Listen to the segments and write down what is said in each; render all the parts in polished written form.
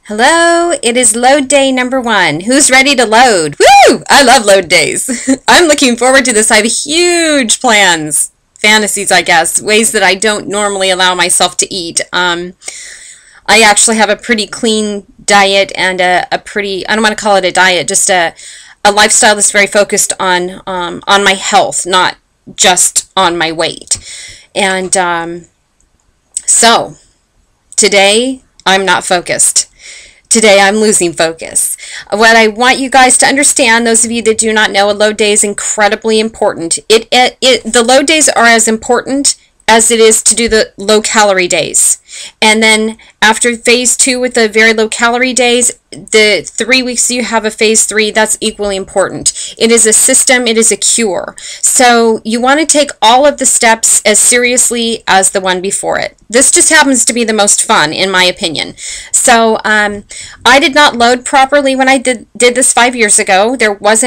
Hello, it is load day number 1. Who's ready to load? Woo! I love load days. I'm looking forward to this. I have huge plans, fantasies, I guess, ways that I don't normally allow myself to eat. I actually have a pretty clean diet and a pretty, I don't want to call it a diet, just a lifestyle that's very focused on my health, not just on my weight. And so today I'm not focused. Today I'm losing focus. What I want you guys to understand, those of you that do not know, a load day is incredibly important. The load days are as important as it is to do the low calorie days. And then after phase 2 with the very low calorie days, the 3 weeks you have a phase 3, that's equally important. It is a system, it is a cure. So you want to take all of the steps as seriously as the one before it. This just happens to be the most fun, in my opinion. So I did not load properly when I did this 5 years ago. There was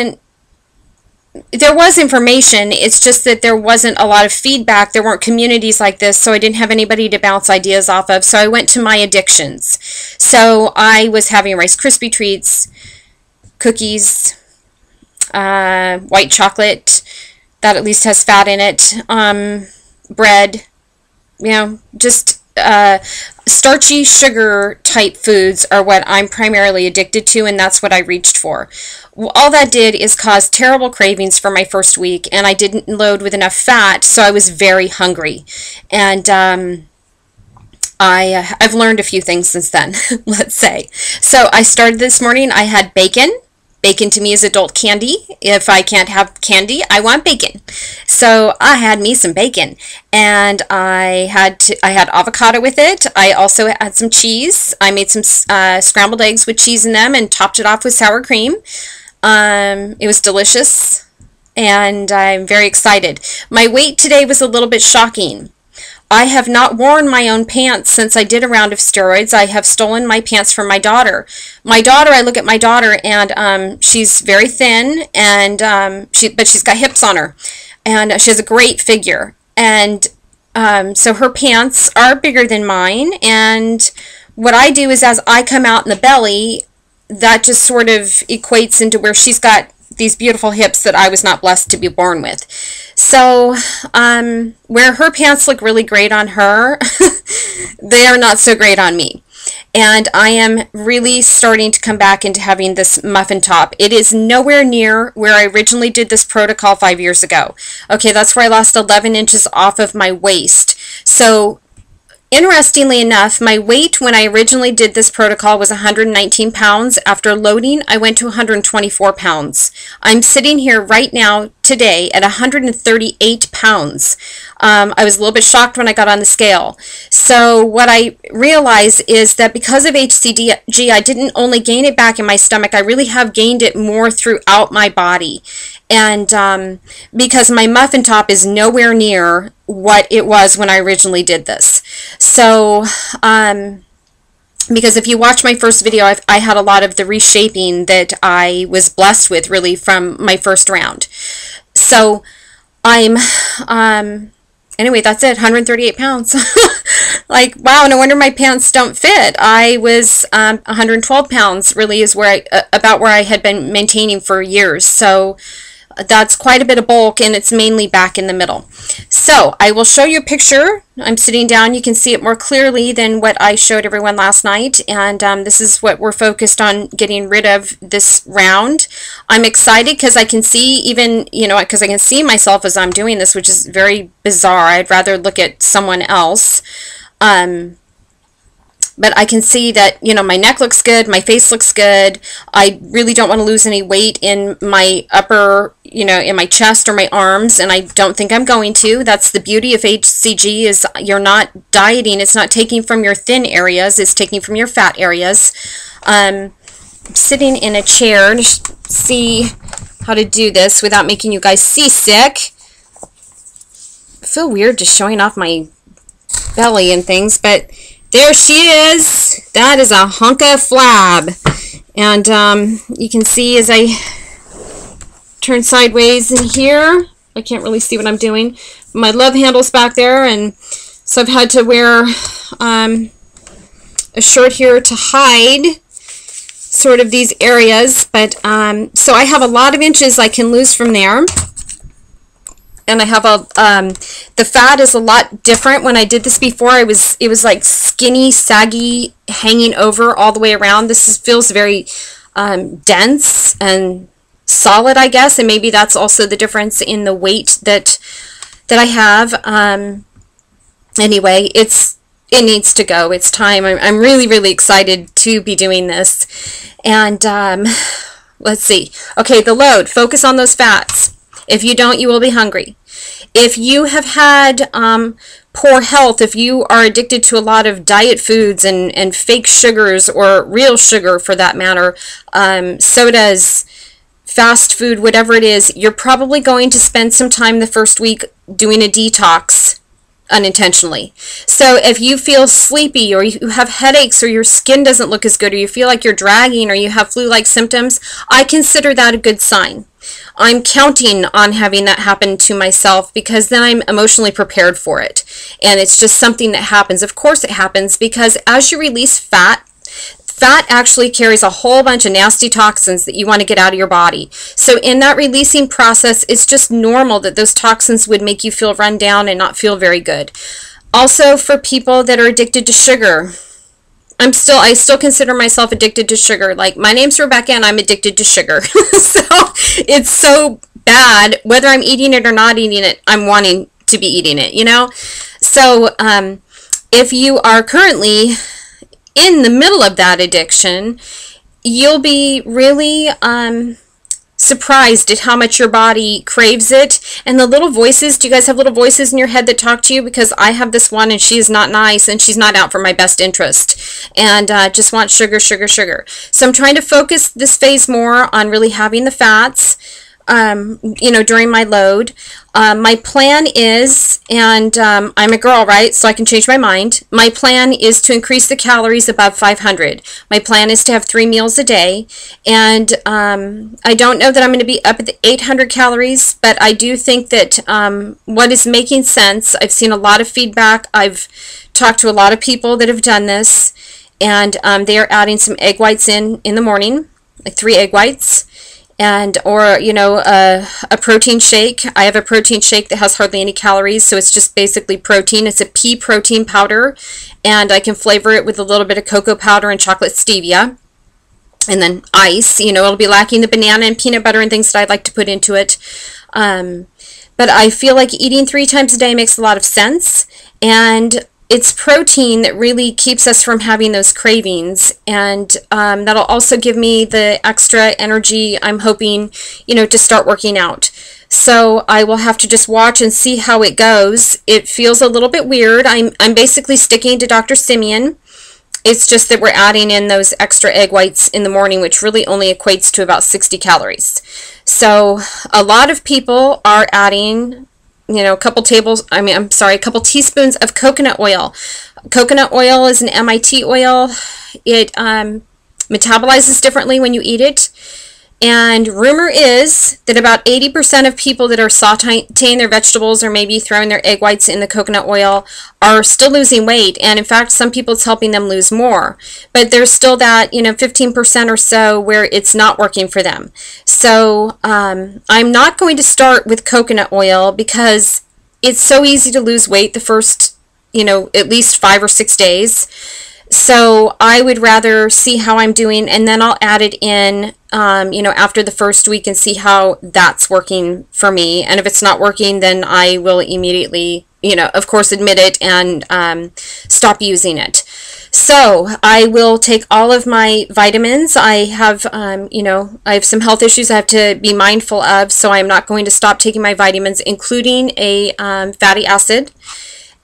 information, it's just that there wasn't a lot of feedback. There weren't communities like this, so I didn't have anybody to bounce ideas off of. So I went to my addictions. So I was having Rice Krispie treats, cookies, white chocolate that at least has fat in it, bread, just starchy sugar type foods are what I'm primarily addicted to, and that's what I reached for. All that did is cause terrible cravings for my first week, and I didn't load with enough fat, so I was very hungry. And I've learned a few things since then, let's say. So I started this morning, I had bacon. Bacon to me is adult candy. If I can't have candy, I want bacon. So I had me some bacon, and I had avocado with it. I also had some cheese. I made some scrambled eggs with cheese in them and topped it off with sour cream. It was delicious, and I'm very excited. My weight today was a little bit shocking. I have not worn my own pants since I did a round of steroids. I have stolen my pants from my daughter. I look at my daughter, and she's very thin, and but she's got hips on her, and she has a great figure. And so her pants are bigger than mine, and what I do is as I come out in the belly, that just sort of equates into where she's got these beautiful hips that I was not blessed to be born with. So where her pants look really great on her, they are not so great on me. And I am really starting to come back into having this muffin top. It is nowhere near where I originally did this protocol 5 years ago. Okay, that's where I lost 11 inches off of my waist. So interestingly enough, my weight when I originally did this protocol was 119 pounds. After loading, I went to 124 pounds. I'm sitting here right now today at 138 pounds. I was a little bit shocked when I got on the scale. So what I realized is that because of HCG, I didn't only gain it back in my stomach, I really have gained it more throughout my body. And because my muffin top is nowhere near what it was when I originally did this. So, because if you watch my first video, I had a lot of the reshaping that I was blessed with really from my first round. So, anyway, that's it, 138 pounds. Like, wow, no wonder my pants don't fit. I was 112 pounds really is where about where I had been maintaining for years. So, that's quite a bit of bulk, and it's mainly back in the middle. So I will show you a picture. I'm sitting down. You can see it more clearly than what I showed everyone last night, and this is what we're focused on getting rid of this round. I'm excited because I can see even, because I can see myself as I'm doing this, which is very bizarre. I'd rather look at someone else. But I can see that, my neck looks good, my face looks good. I really don't want to lose any weight in my upper, in my chest or my arms, and I don't think I'm going to. That's the beauty of HCG, is you're not dieting. It's not taking from your thin areas. It's taking from your fat areas. I'm sitting in a chair to see how to do this without making you guys seasick. I feel weird just showing off my belly and things, but there she is. That is a hunk of flab. And you can see as I turn sideways in here, I can't really see what I'm doing. My love handle's back there, and so I've had to wear a shirt here to hide sort of these areas, but so I have a lot of inches I can lose from there. And I have a, the fat is a lot different. When I did this before, it was like skinny, saggy, hanging over all the way around. This feels very dense and solid, I guess, and maybe that's also the difference in the weight that I have. Anyway, it needs to go. It's time. I'm really, really excited to be doing this. And let's see. Okay, the load. Focus on those fats. If you don't, you will be hungry. If you have had poor health, if you are addicted to a lot of diet foods and fake sugars, or real sugar for that matter, sodas, fast food, whatever it is, you're probably going to spend some time the first week doing a detox unintentionally. So if you feel sleepy, or you have headaches, or your skin doesn't look as good, or you feel like you're dragging, or you have flu-like symptoms, I consider that a good sign. I'm counting on having that happen to myself, because then I'm emotionally prepared for it. And it's just something that happens. Of course it happens, because as you release fat actually carries a whole bunch of nasty toxins that you want to get out of your body. So in that releasing process, it's just normal that those toxins would make you feel run down and not feel very good. Also, for people that are addicted to sugar, I still consider myself addicted to sugar. Like, my name's Rebecca and I'm addicted to sugar. So it's so bad, whether I'm eating it or not eating it, I'm wanting to be eating it, you know? So if you are currently in the middle of that addiction, you'll be really surprised at how much your body craves it. And the little voices, do you guys have little voices in your head that talk to you? Because I have this one, and she is not nice, and she's not out for my best interest, and just wants sugar, sugar, sugar. So I'm trying to focus this phase more on really having the fats, you know, during my load. My plan is, and I'm a girl, right? So I can change my mind. My plan is to increase the calories above 500. My plan is to have 3 meals a day. And I don't know that I'm going to be up at the 800 calories, but I do think that what is making sense, I've seen a lot of feedback. I've talked to a lot of people that have done this, and they are adding some egg whites in the morning, like 3 egg whites. And, or, you know, a protein shake. I have a protein shake that has hardly any calories, so it's just basically protein. It's a pea protein powder, and I can flavor it with a little bit of cocoa powder and chocolate stevia. And then ice, you know, it'll be lacking the banana and peanut butter and things that I'd like to put into it. But I feel like eating 3 times a day makes a lot of sense. And it's protein that really keeps us from having those cravings, and that'll also give me the extra energy I'm hoping, you know, to start working out. So I will have to just watch and see how it goes. It feels a little bit weird. I'm basically sticking to Dr. Simeon. It's just that we're adding in those extra egg whites in the morning, which really only equates to about 60 calories. So a lot of people are adding, you know, a couple teaspoons of coconut oil. Coconut oil is an MIT oil. It metabolizes differently when you eat it. And rumor is that about 80% of people that are sauteing their vegetables, or maybe throwing their egg whites in the coconut oil, are still losing weight. And in fact, some people, it's helping them lose more. But there's still that, you know, 15% or so where it's not working for them. So I'm not going to start with coconut oil, because it's so easy to lose weight the first, you know, at least 5 or 6 days. So I would rather see how I'm doing, and then I'll add it in, you know, after the first week, and see how that's working for me. And if it's not working, then I will immediately, you know, of course, admit it and stop using it. So I will take all of my vitamins. I have, you know, I have some health issues I have to be mindful of, so I'm not going to stop taking my vitamins, including a fatty acid.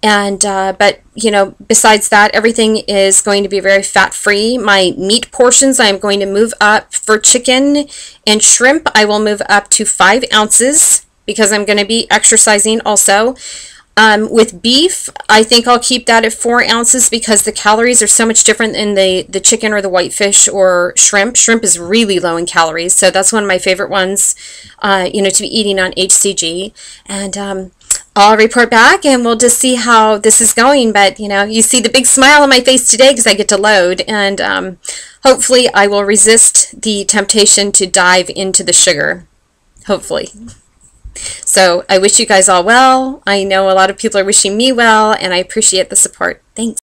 And, but, you know, besides that, everything is going to be very fat-free. My meat portions, I'm going to move up. For chicken and shrimp, I will move up to 5 ounces, because I'm going to be exercising also. With beef, I think I'll keep that at 4 ounces, because the calories are so much different than the chicken or the whitefish or shrimp. Shrimp is really low in calories, so that's one of my favorite ones, you know, to be eating on HCG. And I'll report back, and we'll just see how this is going. But, you know, you see the big smile on my face today because I get to load, and hopefully I will resist the temptation to dive into the sugar. Hopefully. So I wish you guys all well. I know a lot of people are wishing me well, and I appreciate the support. Thanks.